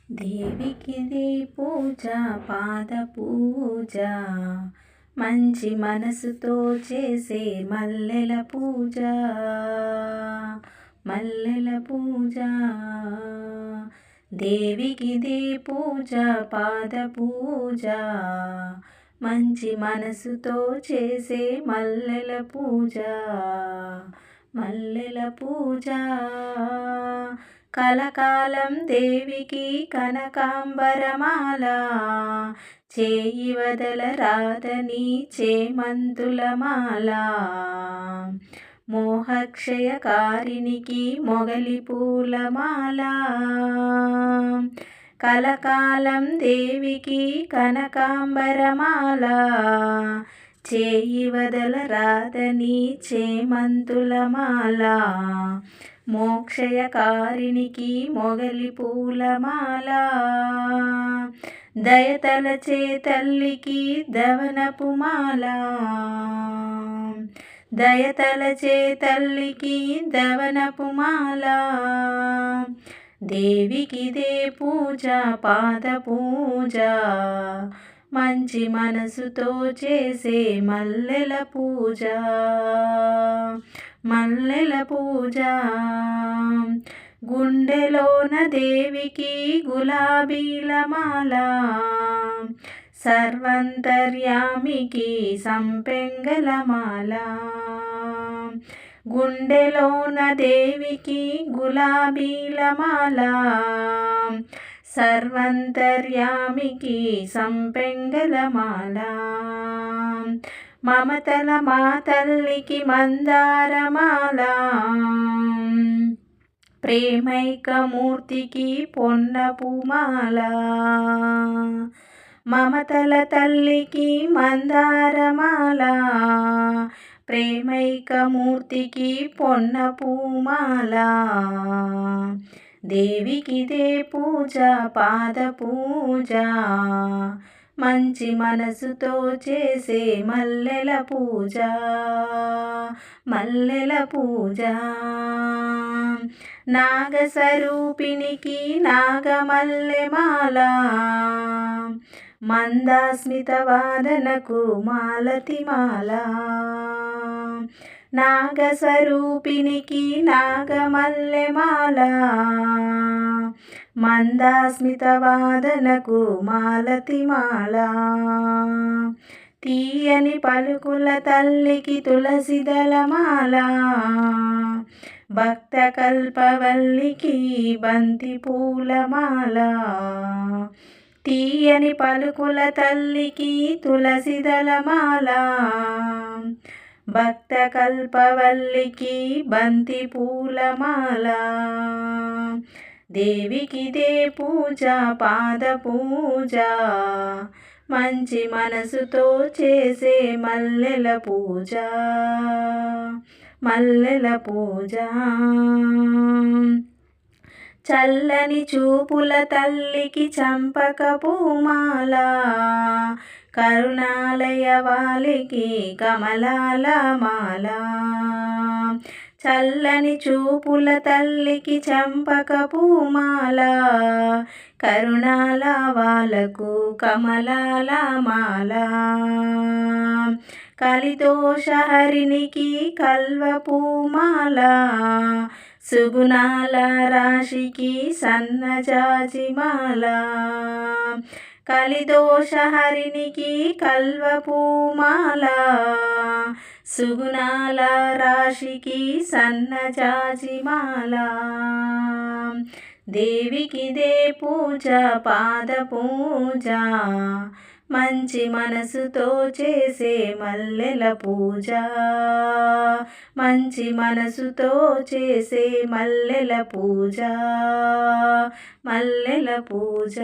దేవికిదే పూజ పాద పూజ, మంచి మనసుతో చేసే మల్లెల పూజ, మల్లెల పూజ. దేవికిదే పూజ పాద పూజ, మంచి మనసుతో చేసే మల్లెల పూజ, మల్లెల పూజ. కలకాలం దేవికి కనకాంబరమాల, చేయి వదలరాదని చేమంతుల మాల, మోహక్షయకారిణికి మొగలి పూలమాల. కలకాలం దేవికి కనకాంబరమాల, చేయి వదలరాదని చేమంతుల మాల, మోక్షయకారిణికి మొగలి పూలమాల. దయతలచే తల్లికి దవనపు మాల, దయతలచే తల్లికి దవనపు మాల. దేవికిదే పూజ పాద పూజ, మంచి మనసుతో చేసే మల్లెల పూజ, మల్లెల పూజ. గుండెలోన దేవికి గులాబీల మాల, సర్వంతర్యామికి సంపెంగల మాల. గుండెలోన దేవికి గులాబీల మాల, సర్వంతర్యామికి సంపెంగల మాల. మమతల మా తల్లికి మందారమాల, ప్రేమైకమూర్తికి పొన్నపు మాల. మమతల తల్లికి మందారమాల, ప్రేమైకమూర్తికి పొన్నపు మాల. దేవికిదే పూజ పాద పూజ, మంచి మనసుతో చేసే మల్లెల పూజ, మల్లెల పూజ. నాగస్వరూపిణికి నాగమల్లె మాల, మందాస్మిత వాదనకు మాలతి మాల. నాగస్వరూపిణికి నాగమల్లె మాల, మందాస్మిత వాదనకు మాలతి మాల. తీయని పలుకుల తల్లికి తులసిదళ మాల, భక్త కల్పవల్లికి బంతి పూల మాల. తీయని పలుకుల తల్లికి తులసిదళ మాల, భక్త కల్పవల్లికి బంతి పూల మాల. దేవికిదే పూజ పాద పూజ, మంచి మనసుతో చేసే మల్లెల పూజ, మల్లెల పూజ. చల్లని చూపుల తల్లికి చంపక పూమాల, కరుణాలయ వాలికి కమలాల మాల. చల్లని చూపుల తల్లికి చంపక పూమాల, కరుణాల వాలకు కమలాల మాల. కలిదోషహరిణికి కల్వపు మాల, సుగుణాల రాశికి సన్నజాజి మాల. కలిదోషహరిణికి కల్వపు మాల, సుగుణాల రాశికి సన్నజాజి మాల. దేవికిదే పూజ పాద పూజ, మంచి మనసుతో చేసే మల్లెల పూజ, మంచి మనసుతో చేసే మల్లెల పూజ, మల్లెల పూజ.